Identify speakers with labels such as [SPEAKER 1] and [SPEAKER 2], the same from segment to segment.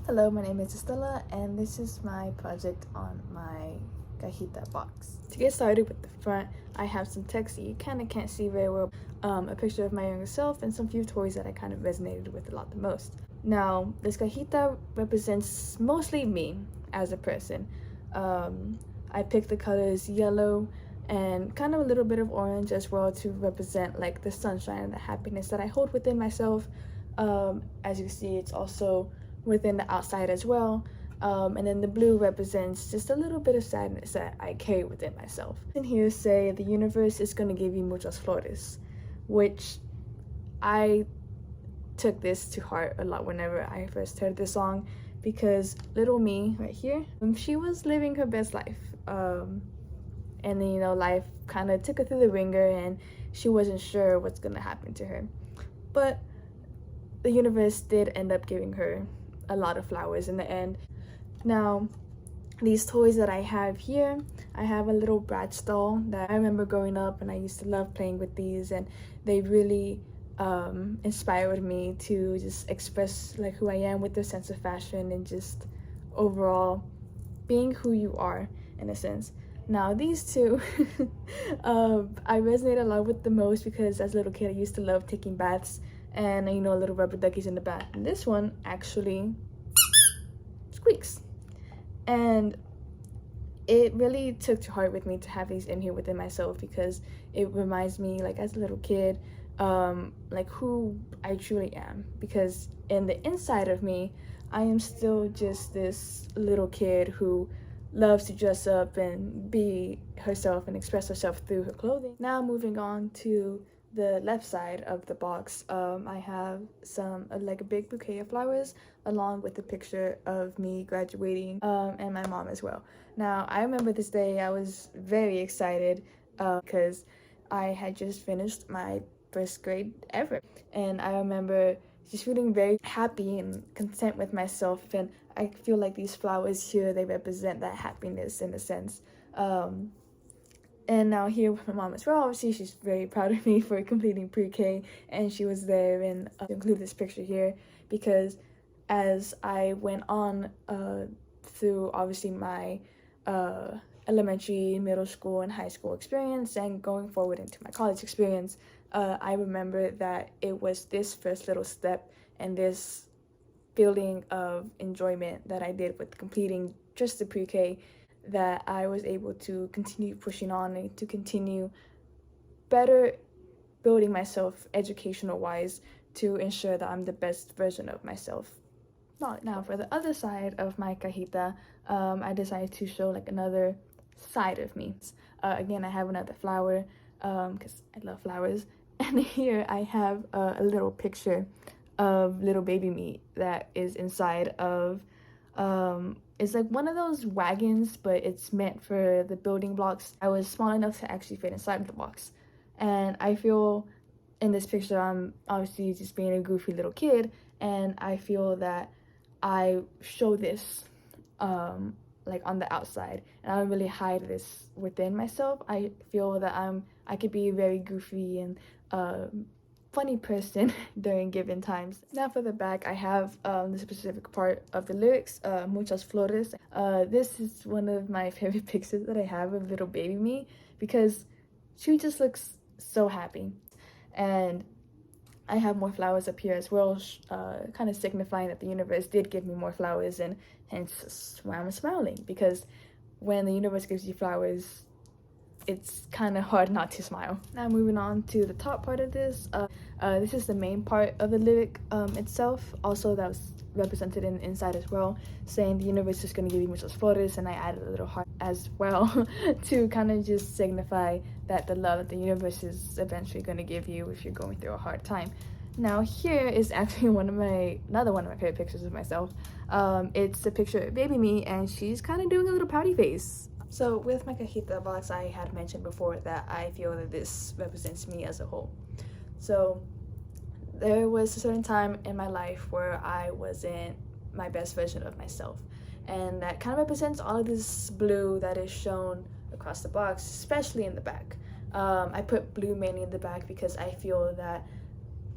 [SPEAKER 1] Hello, my name is Estella, and this is my project on my Cajita box. To get started with the front, I have some text that you kind of can't see very well, a picture of my younger self, and some few toys that I kind of resonated with a lot the most. Now, this Cajita represents mostly me as a person. I picked the colors yellow and kind of a little bit of orange as well to represent like the sunshine and the happiness that I hold within myself. As you see, it's also within the outside as well. And then the blue represents just a little bit of sadness that I carry within myself. And here say the universe is going to give you muchas flores, which I took this to heart a lot whenever I first heard this song, because little me right here, she was living her best life. And then, life kind of took her through the ringer and she wasn't sure what's going to happen to her. But the universe did end up giving her a lot of flowers in the end. Now, these toys that I have here, I have a little Bratz doll that I remember growing up, and I used to love playing with these, and they really inspired me to just express like who I am with their sense of fashion and just overall being who you are in a sense. Now these two I resonate a lot with the most because as a little kid I used to love taking baths and little rubber duckies in the bath, and this one actually squeaks, and it really took to heart with me to have these in here within myself because it reminds me like as a little kid like who I truly am, because in the inside of me I am still just this little kid who loves to dress up and be herself and express herself through her clothing. Now moving on to the left side of the box, I have some like a big bouquet of flowers along with a picture of me graduating and my mom as well. Now I remember this day I was very excited because I had just finished my first grade ever, and I remember just feeling very happy and content with myself, and I feel like these flowers here, they represent that happiness in a sense. And now here with my mom as well, obviously she's very proud of me for completing pre-K, and she was there, and include this picture here because as I went on through obviously my elementary, middle school, and high school experience and going forward into my college experience, I remember that it was this first little step and this feeling of enjoyment that I did with completing just the pre-K that I was able to continue pushing on and to continue better building myself educational wise to ensure that I'm the best version of myself. Now for the other side of my cajita, I decided to show like another side of me. Again, I have another flower because I love flowers, and here I have a little picture of little baby me that is inside of it's like one of those wagons, but it's meant for the building blocks. I was small enough to actually fit inside the box, and I feel in this picture I'm obviously just being a goofy little kid, and I feel that I show this like on the outside, and I don't really hide this within myself. I feel that I could be a very goofy and funny person during given times. Now for the back, I have the specific part of the lyrics, muchas flores. This is one of my favorite pictures that I have of little baby me because she just looks so happy. And I have more flowers up here as well, kind of signifying that the universe did give me more flowers, and hence why I'm smiling, because when the universe gives you flowers, it's kind of hard not to smile. Now moving on to the top part of this, this is the main part of the lyric itself. Also that was represented in the inside as well, saying the universe is going to give you muchos flores, and I added a little heart as well to kind of just signify that the love that the universe is eventually going to give you if you're going through a hard time. Now here is actually another one of my favorite pictures of myself. It's a picture of baby me, and she's kind of doing a little pouty face. So with my cajita box, I had mentioned before that I feel that this represents me as a whole. So there was a certain time in my life where I wasn't my best version of myself, and that kind of represents all of this blue that is shown across the box, especially in the back. I put blue mainly in the back because I feel that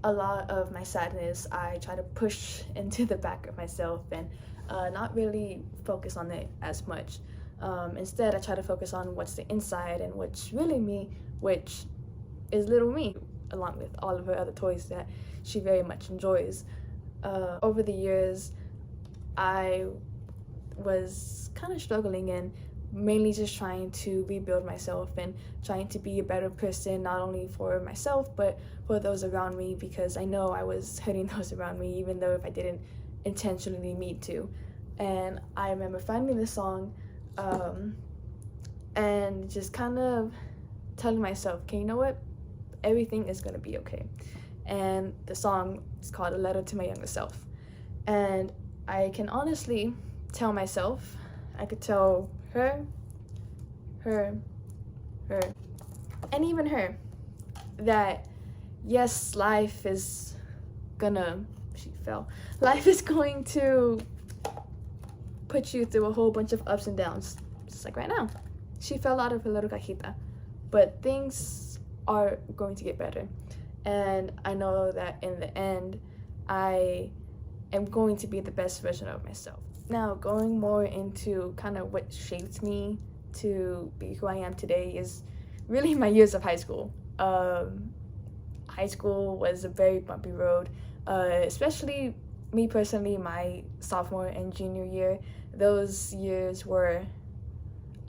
[SPEAKER 1] a lot of my sadness I try to push into the back of myself and not really focus on it as much. Instead, I try to focus on what's the inside and what's really me, which is little me, along with all of her other toys that she very much enjoys. Over the years, I was kind of struggling and mainly just trying to rebuild myself and trying to be a better person, not only for myself but for those around me, because I know I was hurting those around me, even though if I didn't intentionally mean to. And I remember finding this song and just kind of telling myself, okay, you know what, everything is gonna be okay. And the song is called A Letter to My Younger Self. And I can honestly tell myself, I could tell her, and even her, that yes, life is going to put you through a whole bunch of ups and downs, just like right now. She fell out of her little cajita, but things are going to get better. And I know that in the end, I am going to be the best version of myself. Now, going more into kind of what shaped me to be who I am today is really my years of high school. High school was a very bumpy road, especially me personally, my sophomore and junior year. Those years were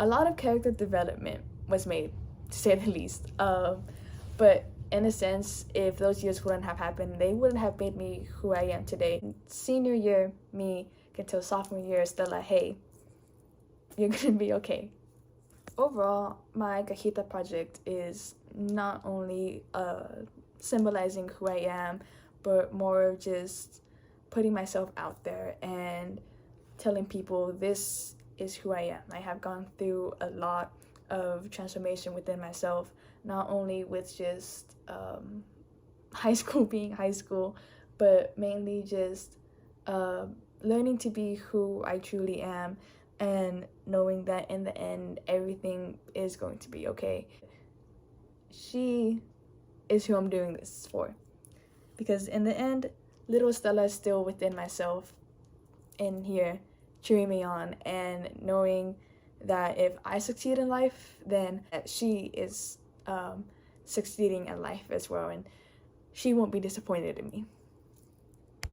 [SPEAKER 1] a lot of character development was made, to say the least. But in a sense, if those years wouldn't have happened, they wouldn't have made me who I am today. Senior year, me, until sophomore year, still like, hey, you're gonna be okay. Overall, my Cajita project is not only symbolizing who I am, but more of just putting myself out there and telling people this is who I am. I have gone through a lot of transformation within myself, not only with just high school being high school, but mainly just learning to be who I truly am and knowing that in the end, everything is going to be okay. She is who I'm doing this for. Because in the end, little Stella is still within myself in here, cheering me on and knowing that if I succeed in life, then she is succeeding in life as well, and she won't be disappointed in me.